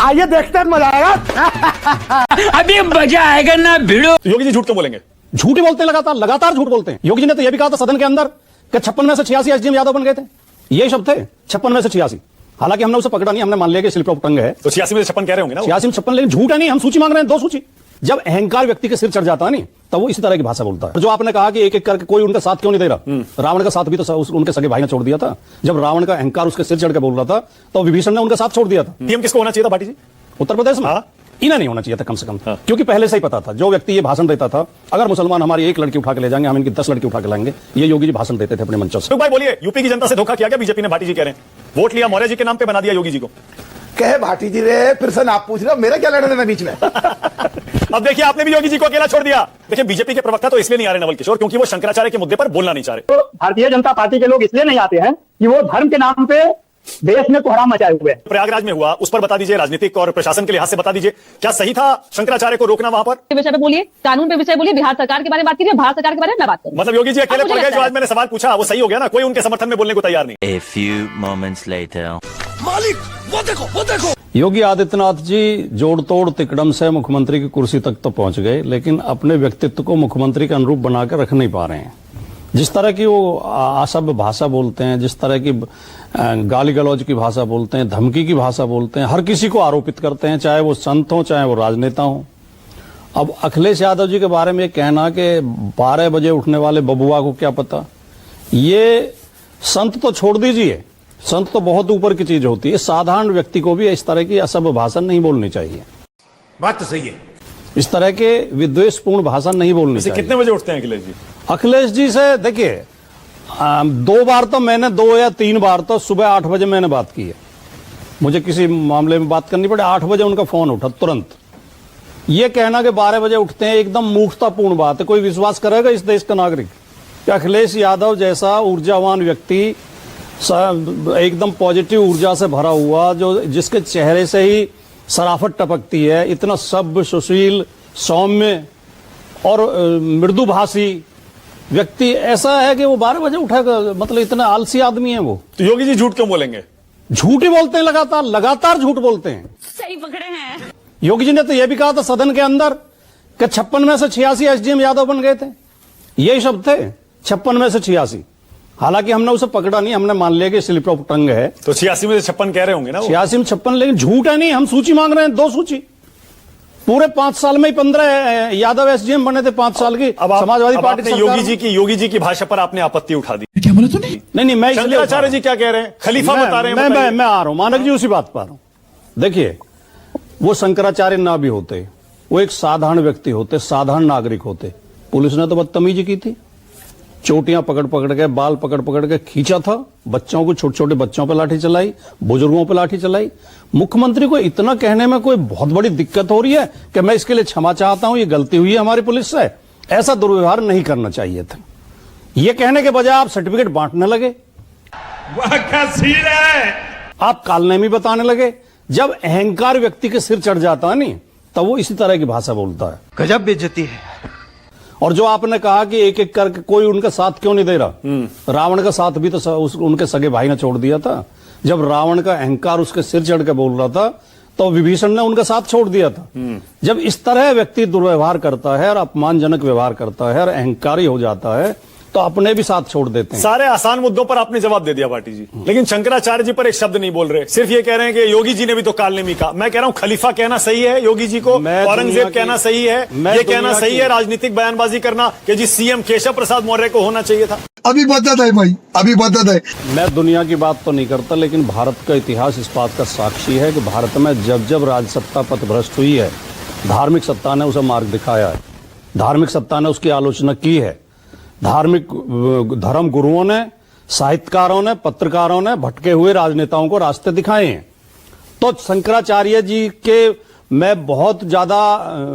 आइए देखते हैं, मजा आएगा। अभी मजा आएगा ना भिड़ो। योगी जी झूठ क्यों बोलेंगे? झूठ ही बोलते हैं, लगातार झूठ बोलते हैं। योगी जी ने तो यह भी कहा था सदन के अंदर कि 56 में से 86 एसडीएम यादव बन गए थे। ये शब्द थे 56 में से 86। हालांकि हमने उसे पकड़ा नहीं, हमने मान लिया कि स्लिप ऑफ टंग है। तो 86 में से 56 कह रहे होंगे ना? 86 में 56, लेकिन झूठ है नहीं। हम सूची मांग रहे हैं, 2 सूची। जब अहंकार व्यक्ति के सिर चढ़ जाता है नहीं, तब वो इसी तरह की भाषा बोलता है। जो आपने कहा कि एक एक करके कोई उनका साथ क्यों नहीं दे रहा? रावण का साथ भी तो उनके सगे भाई ने छोड़ दिया था। जब रावण का अहंकार उसके सिर चढ़ के बोल रहा था, तो विभीषण ने उनका साथ छोड़ दिया था। पीएम किसको होना चाहिए था भाटी जी? उत्तर प्रदेश में इन्हें नहीं होना चाहिए था कम से कम, क्योंकि पहले से ही पता था जो व्यक्ति ये भाषण देता था, अगर मुसलमान हमारी एक लड़की उठा के ले जाएंगे, हम इनकी 10 लड़की उठा के लाएंगे। ये योगी जी भाषण देते थे अपने मंचों से। भाई बोलिए, यूपी की जनता से धोखा किया क्या बीजेपी ने? भाटी जी कह रहे हैं वोट लिया, मौर्य जी के नाम पे बना दिया योगी जी को। कहे भाटी जी रे, फिर से आप पूछ रहे हो, मेरा क्या लेना देना बीच में? अब देखिए, आपने भी योगी जी को अकेला छोड़ दिया। देखिए, बीजेपी के प्रवक्ता तो इसलिए नहीं आ रहे नवल किशोर, क्योंकि वो शंकराचार्य के मुद्दे पर बोलना नहीं चाह रहे। तो भारतीय जनता पार्टी के लोग इसलिए नहीं आते हैं कि वो धर्म के नाम पे देश में कोहराम मचाए हुए हैं। प्रयागराज में हुआ, उस पर बता दीजिए, राजनीतिक और प्रशासन के लिहाज से बता दीजिए, क्या सही था शंकराचार्य को रोकना वहां पर? विषय पे बोलिए, कानून पे विषय बोलिए, बिहार सरकार के बारे में बात कीजिए, भारत सरकार के बारे में मैं बात करूं। मतलब योगी जी अकेले पड़ गए? जो आज मैंने सवाल पूछा वो सही हो गया ना? कोई उनके समर्थन में बोलने को तैयार नहीं। A few moments later. मालिक वो देखो। योगी आदित्यनाथ जी जोड़ तोड़ तिकड़म से मुख्यमंत्री की कुर्सी तक तो पहुंच गए, लेकिन अपने व्यक्तित्व को मुख्यमंत्री के अनुरूप बनाकर रख नहीं पा रहे हैं। जिस तरह की वो असभ्य भाषा बोलते हैं, जिस तरह की गाली गलौज की भाषा बोलते हैं, धमकी की भाषा बोलते हैं, हर किसी को आरोपित करते हैं, चाहे वो संत हो चाहे वो राजनेता हो। अब अखिलेश यादव जी के बारे में कहना कि 12 बजे उठने वाले बबुआ को क्या पता, ये संत तो छोड़ दीजिए, संत तो बहुत ऊपर की चीज होती है। साधारण व्यक्ति को भी इस तरह की असभ्य भाषा नहीं बोलनी चाहिए। बात तो सही है। इस तरह के विद्वेषपूर्ण भाषा नहीं बोलनी चाहिए। कितने बजे उठते हैं अखिलेश जी? अखिलेश जी से देखिए, 2 बार तो मैंने 2 या 3 बार तो सुबह 8 बजे मैंने बात की है। मुझे किसी मामले में बात करनी पड़े, 8 बजे उनका फोन उठा तुरंत। ये कहना कि 12 बजे उठते हैं, एकदम मूर्खतापूर्ण बात है। कोई विश्वास करेगा इस देश का नागरिक कि अखिलेश यादव जैसा ऊर्जावान व्यक्ति, एकदम पॉजिटिव ऊर्जा से भरा हुआ, जो जिसके चेहरे से ही सराफत टपकती है, इतना सभ्य, सुशील, सौम्य और मृदुभाषी व्यक्ति ऐसा है कि वो 12 बजे उठेगा? मतलब इतना आलसी आदमी है वो। तो योगी जी झूठ क्यों बोलेंगे? झूठ ही बोलते हैं, लगातार झूठ बोलते हैं। सही पकड़े हैं। योगी जी ने तो यह भी कहा था सदन के अंदर कि 56 में से 86 एसडीएम यादव बन गए थे। यही शब्द थे, 56 में से 86। हालांकि हमने उसे पकड़ा नहीं, हमने मान लिया कि स्लिप ऑफ टंग है। तो 86 में से 56 कह रहे होंगे ना? 86 में 56, लेकिन झूठ है नहीं। हम सूची मांग रहे हैं, 2 सूची। पूरे 5 साल में ही 15 यादव एसडीएम बने थे, 5 साल की समाजवादी पार्टी। योगी जी की भाषा पर आपने आपत्ति उठा दी। क्या बोला तूने? नहीं, मैं शंकराचार्य जी क्या कह रहे हैं? खलीफा बता रहे हैं। मैं आ रहा हूं मानक जी, उसी बात पर आ रहा हूं। देखिए, वो शंकराचार्य ना भी होते, वो एक साधारण व्यक्ति होते, साधारण नागरिक होते। पुलिस ने तो बदतमीजी की थी, चोटियां पकड़ के, बाल पकड़ के खींचा था, बच्चों को, छोटे छोटे बच्चों पर लाठी चलाई, बुजुर्गों पर लाठी चलाई। मुख्यमंत्री को इतना कहने में कोई बहुत बड़ी दिक्कत हो रही है कि मैं इसके लिए क्षमा चाहता हूं, ये गलती हुई है हमारी पुलिस से, ऐसा दुर्व्यवहार नहीं करना चाहिए था। ये कहने के बजाय आप सर्टिफिकेट बांटने लगे, आप कालनेमी बताने लगे। जब अहंकार व्यक्ति के सिर चढ़ जाता है नहीं, तब वो इसी तरह की भाषा बोलता है। गजब बेइज्जती है। और जो आपने कहा कि एक एक करके कोई उनका साथ क्यों नहीं दे रहा? रावण का साथ भी तो उनके सगे भाई ने छोड़ दिया था। जब रावण का अहंकार उसके सिर चढ़ के बोल रहा था, तो विभीषण ने उनका साथ छोड़ दिया था। जब इस तरह व्यक्ति दुर्व्यवहार करता है और अपमानजनक व्यवहार करता है और अहंकारी हो जाता है, तो अपने भी साथ छोड़ देते हैं। सारे आसान मुद्दों पर आपने जवाब दे दिया भाटी जी, लेकिन शंकराचार्य जी पर एक शब्द नहीं बोल रहे। सिर्फ ये कह रहे हैं कि योगी जी ने भी तो कालनेमी कहा। मैं कह रहा हूं खलीफा कहना सही है योगी जी को, औरंगजेब कहना सही है, ये कहना सही है राजनीतिक बयानबाजी करना कि जी सीएम केशव प्रसाद मौर्य को होना चाहिए था। अभी बदत है भाई, अभी बदत है। मैं दुनिया की बात तो नहीं करता, लेकिन भारत का इतिहास इस बात का साक्षी है कि भारत में जब जब राजसत्ता पथभ्रष्ट हुई है, धार्मिक सत्ता ने उसे मार्ग दिखाया है, धार्मिक सत्ता ने उसकी आलोचना की है। धार्मिक धर्म गुरुओं ने, साहित्यकारों ने, पत्रकारों ने भटके हुए राजनेताओं को रास्ते दिखाए हैं। तो शंकराचार्य जी के मैं बहुत ज्यादा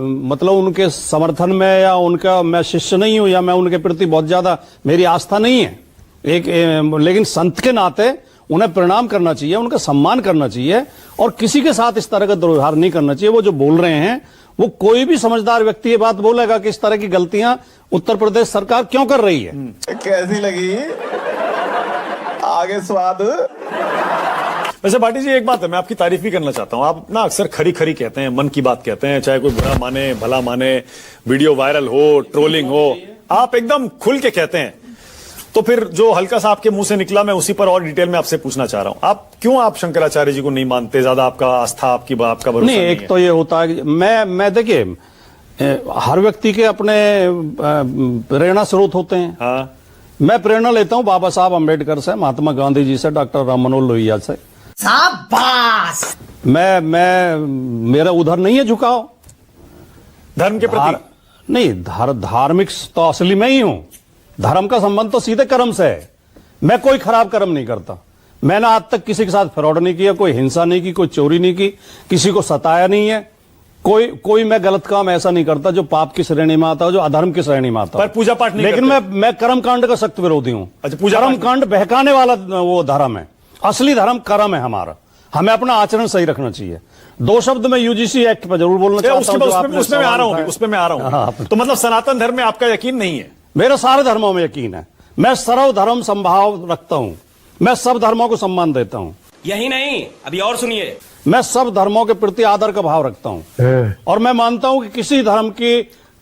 मतलब उनके समर्थन में या उनका मैं शिष्य नहीं हूं, या मैं उनके प्रति बहुत ज्यादा मेरी आस्था नहीं है लेकिन संत के नाते उन्हें प्रणाम करना चाहिए, उनका सम्मान करना चाहिए और किसी के साथ इस तरह का दुर्व्यवहार नहीं करना चाहिए। वो जो बोल रहे हैं, वो कोई भी समझदार व्यक्ति ये बात बोलेगा कि इस तरह की गलतियां उत्तर प्रदेश सरकार क्यों कर रही है। कैसी लगी? आगे स्वाद वैसे भाटी जी एक बात है, मैं आपकी तारीफ भी करना चाहता हूं। आप ना अक्सर खरी खरी कहते हैं, मन की बात कहते हैं, चाहे कोई बुरा माने भला माने, वीडियो वायरल हो, ट्रोलिंग हो, आप एकदम खुल के कहते हैं। तो फिर जो हल्का सा आपके मुंह से निकला, मैं उसी पर और डिटेल में आपसे पूछना चाह रहा हूं। आप क्यों आप शंकराचार्य जी को नहीं मानते? ज्यादा आपका आस्था, आपका भरोसा नहीं, एक तो ये होता है कि मैं देखिए, हर व्यक्ति के अपने प्रेरणा स्रोत होते हैं। हाँ, मैं प्रेरणा लेता हूं बाबा साहब अम्बेडकर से, महात्मा गांधी जी से, डॉक्टर राम मनोहर लोहिया से। शाबाश। मैं मेरा उधर नहीं है झुकाव धर्म के प्रति। नहीं, धार्मिक तो असली मैं ही हूं। धर्म का संबंध तो सीधे कर्म से है। मैं कोई खराब कर्म नहीं करता। मैंने आज तक किसी के साथ फ्रॉड नहीं किया, कोई हिंसा नहीं की, कोई चोरी नहीं की, किसी को सताया नहीं है। कोई मैं गलत काम ऐसा नहीं करता जो पाप की श्रेणी में आता हो, जो अधर्म की श्रेणी में आता हो। पर पूजा पाठ नहीं लेकिन करते। मैं कर्म कांड का सख्त विरोधी हूं। अच्छा, पूजा कर्म कांड बहकाने वाला वो धर्म है। असली धर्म कर्म है हमारा। हमें अपना आचरण सही रखना चाहिए। दो शब्द में यूजीसी एक्ट पर जरूर बोलना चाहता हूं। उसमें मैं आ रहा हूं। तो मतलब सनातन धर्म में आपका यकीन नहीं है? मेरा सारे धर्मों में यकीन है। मैं सर्व धर्म संभाव रखता हूं। मैं सब धर्मों को सम्मान देता हूं। यही नहीं, अभी और सुनिए। मैं सब धर्मों के प्रति आदर का भाव रखता हूं और मैं मानता हूं कि किसी धर्म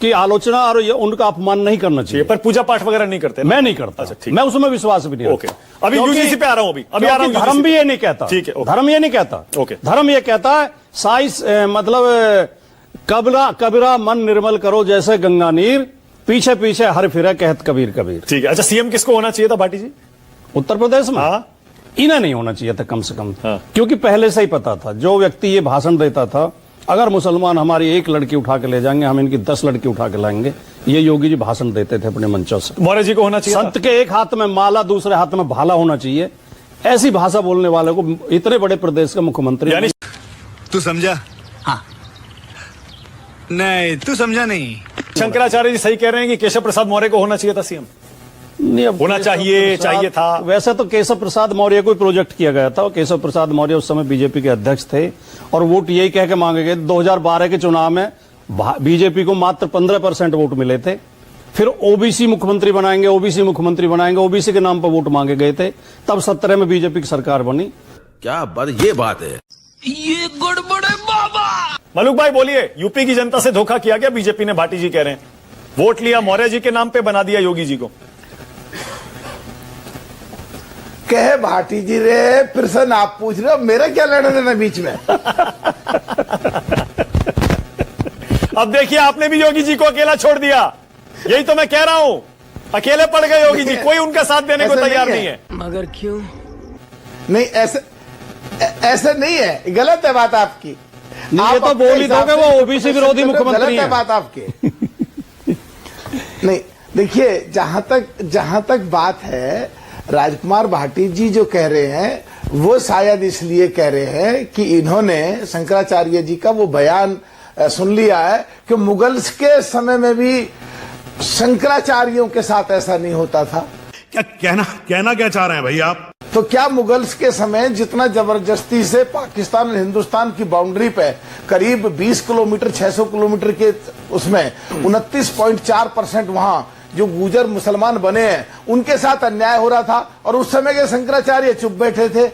की आलोचना और उनका अपमान नहीं करना चाहिए। पर पूजा पाठ वगैरह नहीं करते? मैं नहीं करता। अच्छा, ठीक। मैं उसमें विश्वास भी नहीं ओके, अभी यूजीसी पे आ रहा हूं। अभी आ रहा हूं। धर्म भी ये नहीं कहता। ठीक है, धर्म ये नहीं कहता। ओके। धर्म ये कहता है साइंस, मतलब कबीरा मन निर्मल करो जैसे गंगा नीर, पीछे पीछे हर फिरे कहत कबीर कबीर। ठीक है। अच्छा, सीएम किसको होना चाहिए था भाटी जी उत्तर प्रदेश में? हाँ, इन्हें नहीं होना चाहिए था कम से कम। हाँ। क्योंकि पहले से ही पता था, जो व्यक्ति ये भाषण देता था, अगर मुसलमान हमारी एक लड़की उठा के ले जाएंगे, हम इनकी 10 लड़की उठा के लाएंगे। ये योगी जी भाषण देते थे अपने मंचों से। मौर्य जी को होना चाहिए संत के एक हाथ में माला, दूसरे हाथ में भाला होना चाहिए। ऐसी भाषा बोलने वाले को इतने बड़े प्रदेश का मुख्यमंत्री, यानी तू समझा? हाँ। नहीं, तू समझा नहीं। शंकराचार्य जी सही कह रहे हैं कि केशव प्रसाद मौर्य को होना चाहिए था सीएम? नहीं, अब होना चाहिए था। वैसे तो केशव प्रसाद मौर्य को प्रोजेक्ट किया गया था। केशव प्रसाद मौर्य उस समय बीजेपी के अध्यक्ष थे और वोट यही कह के मांगे गए। 2012 के चुनाव में बीजेपी को मात्र 15% वोट मिले थे। फिर ओबीसी मुख्यमंत्री बनाएंगे, ओबीसी मुख्यमंत्री बनाएंगे, ओबीसी के नाम पर वोट मांगे गए थे। तब 17 में बीजेपी की सरकार बनी। क्या बात, ये बात है। ये गड़बड़ है बाबा। मलुक भाई बोलिए, यूपी की जनता से धोखा किया गया बीजेपी ने? भाटी जी कह रहे हैं वोट लिया, मौर्य जी के नाम पे बना दिया योगी जी को। कहे भाटी जी रे, प्रश्न आप पूछ रहे हो, मेरा क्या लेना देना बीच में? अब देखिए, आपने भी योगी जी को अकेला छोड़ दिया। यही तो मैं कह रहा हूं, अकेले पड़ गए योगी जी। कोई उनका साथ देने को तैयार नहीं है। मगर क्यों? नहीं, ऐसे नहीं है। गलत है बात आपकी। नहीं, ये तो बोल ही दोगे वो ओबीसी विरोधी मुख्यमंत्री गलत है बात आपकी। नहीं, देखिए, जहां तक बात है, राजकुमार भाटी जी जो कह रहे हैं वो शायद इसलिए कह रहे हैं कि इन्होंने शंकराचार्य जी का वो बयान सुन लिया है कि मुगल्स के समय में भी शंकराचार्यों के साथ ऐसा नहीं होता था। क्या कहना क्या चाह रहे हैं भाई आप? तो क्या मुगल्स के समय जितना जबरदस्ती से पाकिस्तान और हिंदुस्तान की बाउंड्री पे करीब 20 किलोमीटर 600 किलोमीटर के उसमें 29.4% वहां जो गुजर मुसलमान बने हैं उनके साथ अन्याय हो रहा था और उस समय के शंकराचार्य चुप बैठे थे?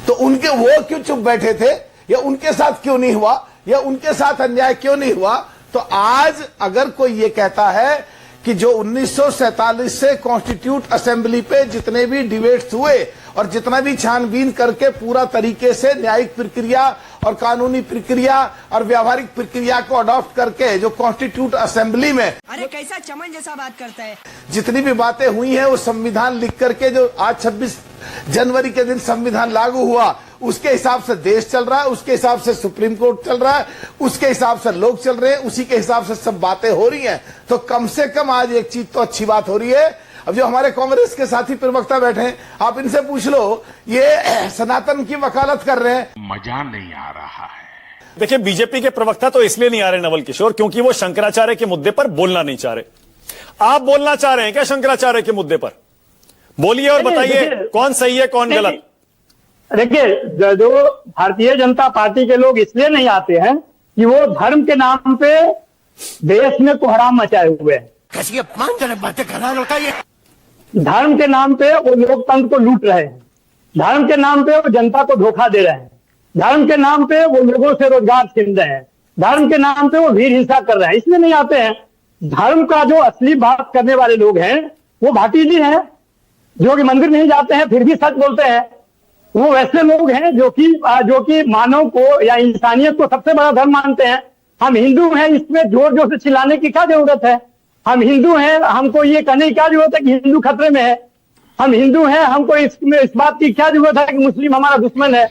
तो उनके वो क्यों चुप बैठे थे, या उनके साथ क्यों नहीं हुआ, या उनके साथ अन्याय क्यों नहीं हुआ? तो आज अगर कोई ये कहता है कि जो 1947 से कॉन्स्टिट्यूट असेंबली पे जितने भी डिबेट्स हुए और जितना भी छानबीन करके पूरा तरीके से न्यायिक प्रक्रिया और कानूनी प्रक्रिया और व्यावहारिक प्रक्रिया को अडॉप्ट करके जो कॉन्स्टिट्यूट असेंबली में, अरे कैसा चमन जैसा बात करता है, जितनी भी बातें हुई हैं वो संविधान लिख करके जो आज 26 जनवरी के दिन संविधान लागू हुआ उसके हिसाब से देश चल रहा है, उसके हिसाब से सुप्रीम कोर्ट चल रहा है, उसके हिसाब से लोग चल रहे हैं, उसी के हिसाब से सब बातें हो रही हैं। तो कम से कम आज एक चीज तो अच्छी बात हो रही है। अब जो हमारे कांग्रेस के साथी प्रवक्ता बैठे हैं, आप इनसे पूछ लो, ये सनातन की वकालत कर रहे हैं। मजा नहीं आ रहा है। देखिए, बीजेपी के प्रवक्ता तो इसलिए नहीं आ रहे नवल किशोर, क्योंकि वो शंकराचार्य के मुद्दे पर बोलना नहीं चाह रहे। आप बोलना चाह रहे हैं क्या शंकराचार्य के मुद्दे पर? बोलिए और बताइए कौन सही है कौन गलत। देखिए, जो भारतीय जनता पार्टी के लोग इसलिए नहीं आते हैं कि वो धर्म के नाम पे देश में कोहराम मचाए हुए हैं। कैसी अपमानजनक बातें कर रहा है लड़का ये। धर्म के नाम पे वो लोकतंत्र को लूट रहे हैं। धर्म के नाम पे वो जनता को धोखा दे रहे हैं, धर्म के नाम पे वो लोगों से रोजगार छीन रहे हैं, धर्म के नाम पे वो भीड़ हिंसा कर रहे हैं, इसलिए नहीं आते हैं। धर्म का जो असली बात करने वाले लोग हैं वो भाटी जी हैं, जो कि मंदिर नहीं जाते हैं फिर भी सच बोलते हैं। वो वैसे लोग हैं जो कि मानव को या इंसानियत को सबसे बड़ा धर्म मानते हैं। हम हिंदू हैं, इसमें जोर जोर से चिल्लाने की क्या जरूरत है? हम हिंदू हैं, हमको ये कहने की क्या जरूरत है कि हिंदू खतरे में है? हम हिंदू हैं, हमको इस बात की क्या जरूरत है कि मुस्लिम हमारा दुश्मन है?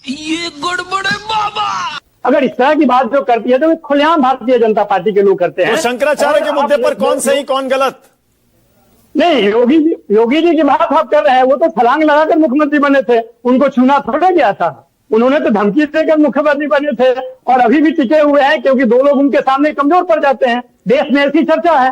ये गड़बड़ है बाबा। अगर इस तरह की बात जो करती है तो खुलेआम भारतीय जनता पार्टी के लोग करते हैं। तो शंकराचार्य के मुद्दे पर कौन सही कौन गलत? नहीं, योगी जी की बात आप कर रहे हैं, वो तो छलांग लगाकर मुख्यमंत्री बने थे, उनको छूना थोड़ा गया था। उन्होंने तो धमकी देकर मुख्यमंत्री बने थे और अभी भी टिके हुए हैं, क्योंकि दो लोग उनके सामने कमजोर पड़ जाते हैं। देश में ऐसी चर्चा है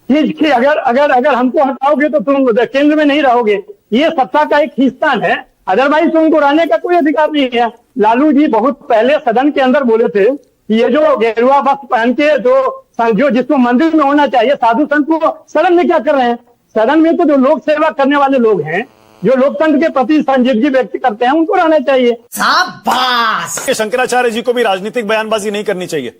कि अगर हमको हटाओगे तो तुम केंद्र में नहीं रहोगे। ये सत्ता का एक हिस्सा है, अदरवाइज तो उनको रहने का कोई अधिकार नहीं है। लालू जी बहुत पहले सदन के अंदर बोले थे कि ये जो गेरुआ वस्त्र पहन के जो जिसको मंदिर में होना चाहिए साधु संत, को सदन में क्या कर रहे हैं? सदन में तो जो लोक सेवा करने वाले लोग हैं, जो लोकतंत्र के प्रति संजीदगी व्यक्त करते हैं, उनको रहना चाहिए। शाबाश। शंकराचार्य जी को भी राजनीतिक बयानबाजी नहीं करनी चाहिए।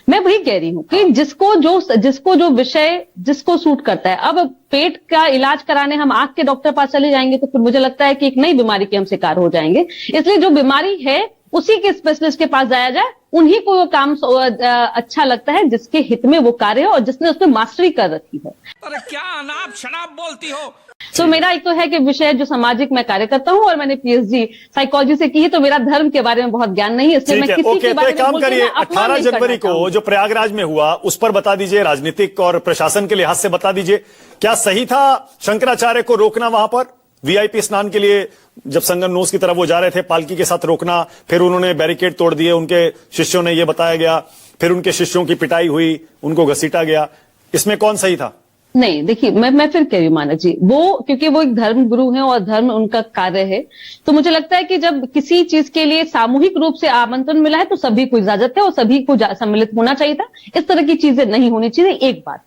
मैं वही कह रही हूँ कि जिसको जो विषय जिसको सूट करता है। अब पेट का इलाज कराने हम आंख के डॉक्टर पास चले जाएंगे तो फिर मुझे लगता है कि एक नई बीमारी के हम शिकार हो जाएंगे। इसलिए जो बीमारी है उसी के स्पेशलिस्ट के पास जाया जाए, उन्हीं को वो काम अच्छा लगता है जिसके हित में वो कार्य है और जिसने उसमें मास्टरी कर रखी है। अरे क्या अनाप शनाप बोलती हो? तो मेरा एक तो है कि विषय जो सामाजिक मैं कार्य करता हूँ और मैंने पीएचडी साइकोलॉजी से की है, तो मेरा धर्म के बारे में बहुत ज्ञान नहीं है, इसलिए मैं किसी के बारे में काम करिए। 18 जनवरी को जो प्रयागराज में हुआ उस पर बता दीजिए, राजनीतिक और प्रशासन के लिहाज से बता दीजिए, क्या सही था शंकराचार्य को रोकना वहां पर वीआईपी स्नान के लिए? जब संगमनोस की तरफ वो जा रहे थे, पालकी के साथ रोकना, फिर उन्होंने बैरिकेड तोड़ दिए, उनके शिष्यों ने, ये बताया गया, फिर उनके शिष्यों की पिटाई हुई, उनको घसीटा गया, इसमें कौन सही था? नहीं, देखिए मैं फिर कह रही हूँ मानक जी, वो क्योंकि वो एक धर्म गुरु हैं और धर्म उनका कार्य है, तो मुझे लगता है कि जब किसी चीज के लिए सामूहिक रूप से आमंत्रण मिला है तो सभी को इजाजत है और सभी को सम्मिलित होना चाहिए था। इस तरह की चीजें नहीं होनी चाहिए। एक बात,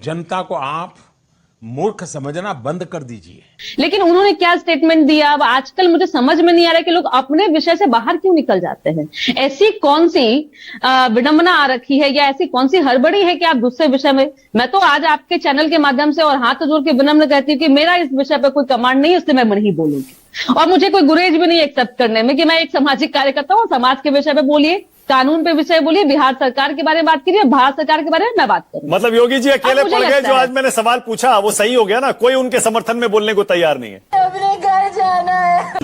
जनता को आप मूर्ख समझना बंद कर दीजिए। लेकिन उन्होंने क्या स्टेटमेंट दिया, अब आजकल मुझे समझ में नहीं आ रहा कि लोग अपने विषय से बाहर क्यों निकल जाते हैं। ऐसी कौन सी विडंबना आ रखी है या ऐसी कौन सी हड़बड़ी है कि आप दूसरे विषय में। मैं तो आज आपके चैनल के माध्यम से और हाथ जोड़ के विनम्र कहती हूँ कि मेरा इस विषय पर कोई कमांड नहीं, इसलिए मैं नहीं बोलूंगी और मुझे कोई गुरेज भी नहीं एक्सेप्ट करने में कि मैं एक सामाजिक कार्यकर्ता हूँ। समाज के विषय पे बोलिए, कानून पे विषय बोलिए, बिहार सरकार के बारे में बात कीजिए, भारत सरकार के बारे में मैं बात करूं। मतलब योगी जी अकेले पड़ गए। जो आज मैंने सवाल पूछा वो सही हो गया ना, कोई उनके समर्थन में बोलने को तैयार नहीं है। अपने घर जाना है।